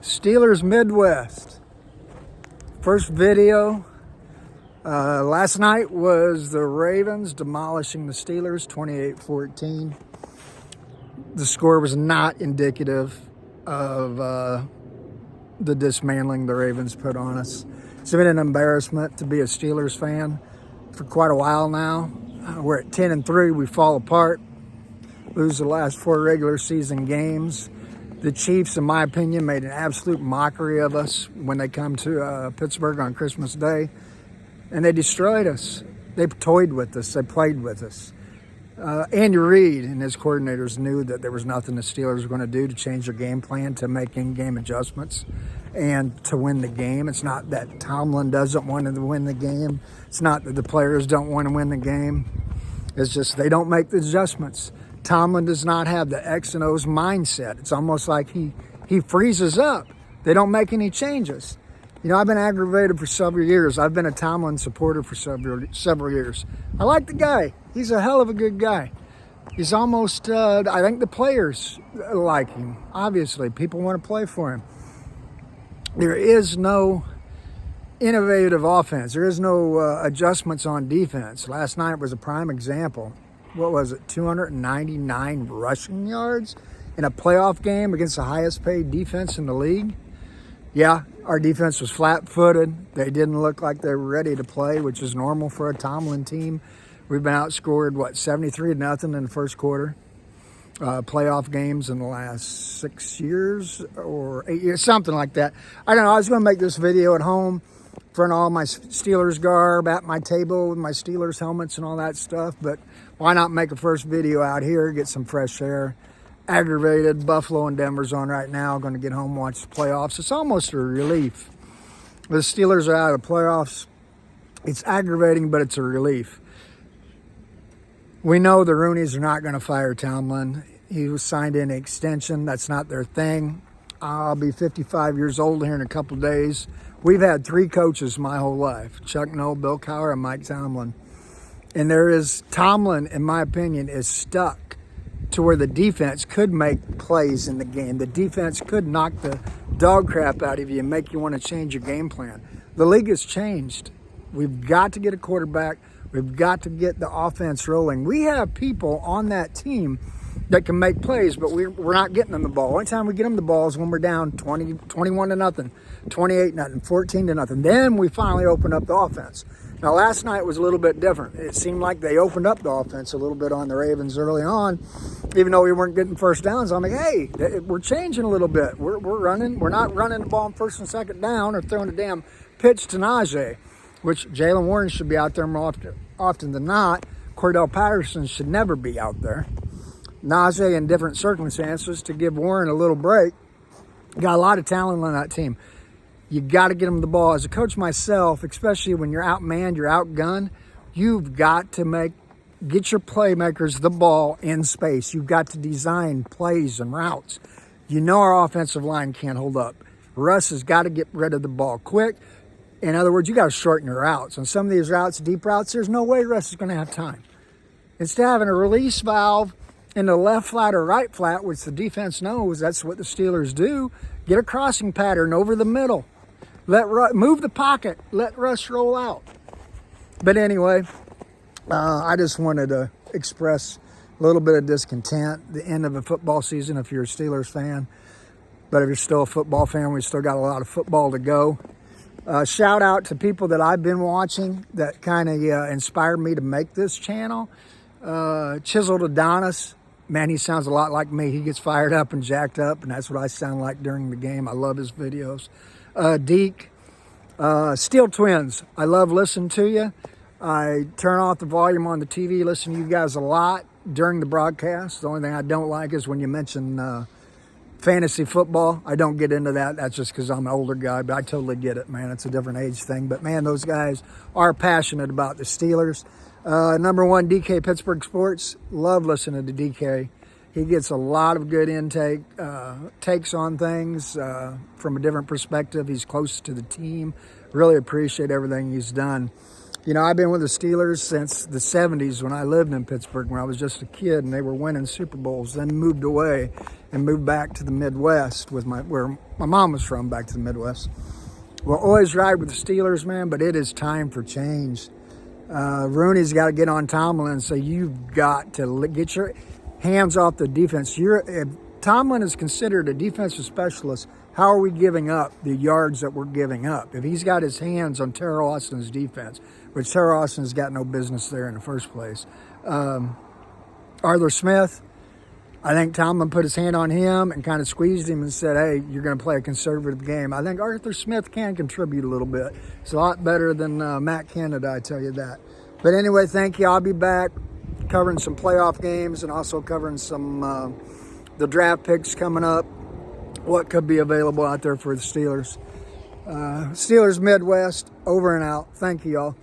Steelers Midwest. First video. Last night was the Ravens demolishing the Steelers 28-14. The score was not indicative of the dismantling the Ravens put on us. It's been an embarrassment to be a Steelers fan for quite a while now. We're at 10-3. We fall apart. Lose the last 4 regular season games. The Chiefs, in my opinion, made an absolute mockery of us when they come to Pittsburgh on Christmas Day. And they destroyed us. They toyed with us. They played with us. Andy Reid and his coordinators knew that there was nothing the Steelers were going to do to change their game plan, to make in-game adjustments, and to win the game. It's not that Tomlin doesn't want to win the game. It's not that the players don't want to win the game. It's just they don't make the adjustments. Tomlin does not have the X and O's mindset. It's almost like he freezes up. They don't make any changes. You know, I've been aggravated for several years. I've been a Tomlin supporter for several years. I like the guy. He's a hell of a good guy. He's almost, I think the players like him. Obviously, people want to play for him. There is no innovative offense. There is no adjustments on defense. Last night was a prime example. What was it, 299 rushing yards in a playoff game against the highest paid defense in the league? Yeah, our defense was flat-footed. They didn't look like they were ready to play, which is normal for a Tomlin team. We've been outscored, 73-0 in the first quarter. Playoff games in the last 6 years or 8 years, something like that. I don't know. I was going to make this video at home in front of all my Steelers garb at my table with my Steelers helmets and all that stuff, but why not make a first video out here, get some fresh air? Aggravated. Buffalo and Denver's on right now. Going to get home, watch the playoffs. It's almost a relief. The Steelers are out of the playoffs. It's aggravating, but it's a relief. We know the Rooneys are not going to fire Tomlin. He was signed in an extension. That's not their thing. I'll be 55 years old here in a couple of days. We've had 3 coaches my whole life: Chuck Noll, Bill Cowher, and Mike Tomlin. And Tomlin, in my opinion, is stuck to where the defense could make plays in the game. The defense could knock the dog crap out of you and make you want to change your game plan. The league has changed. We've got to get a quarterback. We've got to get the offense rolling. We have people on that team that can make plays, but we're not getting them the ball. Only time we get them the ball is when we're down 21-0, 28-0, 14-0. Then we finally open up the offense. Now, last night was a little bit different. It seemed like they opened up the offense a little bit on the Ravens early on, even though we weren't getting first downs. I'm like, hey, we're changing a little bit. We're running. We're not running the ball on first and second down or throwing a damn pitch to Najee, which Jalen Warren should be out there more often than not. Cordell Patterson should never be out there. Najee in different circumstances to give Warren a little break. Got a lot of talent on that team. You got to get them the ball. As a coach myself, especially when you're outmanned, you're outgunned, you've got to get your playmakers the ball in space. You've got to design plays and routes. You know our offensive line can't hold up. Russ has got to get rid of the ball quick. In other words, you got to shorten your routes. On some of these routes, deep routes, there's no way Russ is going to have time. Instead of having a release valve in the left flat or right flat, which the defense knows that's what the Steelers do, get a crossing pattern over the middle. Move the pocket. Let Russ roll out. But anyway, I just wanted to express a little bit of discontent. The end of a football season if you're a Steelers fan. But if you're still a football fan, we still got a lot of football to go. Shout out to people that I've been watching that kind of inspired me to make this channel. Chiseled Adonis. Man, he sounds a lot like me. He gets fired up and jacked up, and that's what I sound like during the game. I love his videos. Deke, Steel Twins. I love listening to you. I turn off the volume on the TV, listen to you guys a lot during the broadcast. The only thing I don't like is when you mention fantasy football. I don't get into that. That's just because I'm an older guy, but I totally get it, man. It's a different age thing. But, man, those guys are passionate about the Steelers. Number 1, DK Pittsburgh Sports. Love listening to DK. He gets a lot of good intake, takes on things from a different perspective. He's close to the team. Really appreciate everything he's done. You know, I've been with the Steelers since the 70s when I lived in Pittsburgh, when I was just a kid, and they were winning Super Bowls, then moved away and moved back to the Midwest with where my mom was from, back to the Midwest. We'll always ride with the Steelers, man, but it is time for change. Rooney's got to get on Tomlin and say, you've got to get your hands off the defense. If Tomlin is considered a defensive specialist, how are we giving up the yards that we're giving up? If he's got his hands on Terrell Austin's defense, which Terrell Austin's got no business there in the first place. Arthur Smith, I think Tomlin put his hand on him and kind of squeezed him and said, hey, you're going to play a conservative game. I think Arthur Smith can contribute a little bit. It's a lot better than Matt Canada, I tell you that. But anyway, thank you. I'll be back covering some playoff games and also covering some the draft picks coming up, what could be available out there for the Steelers. Steelers Midwest, over and out. Thank you, y'all.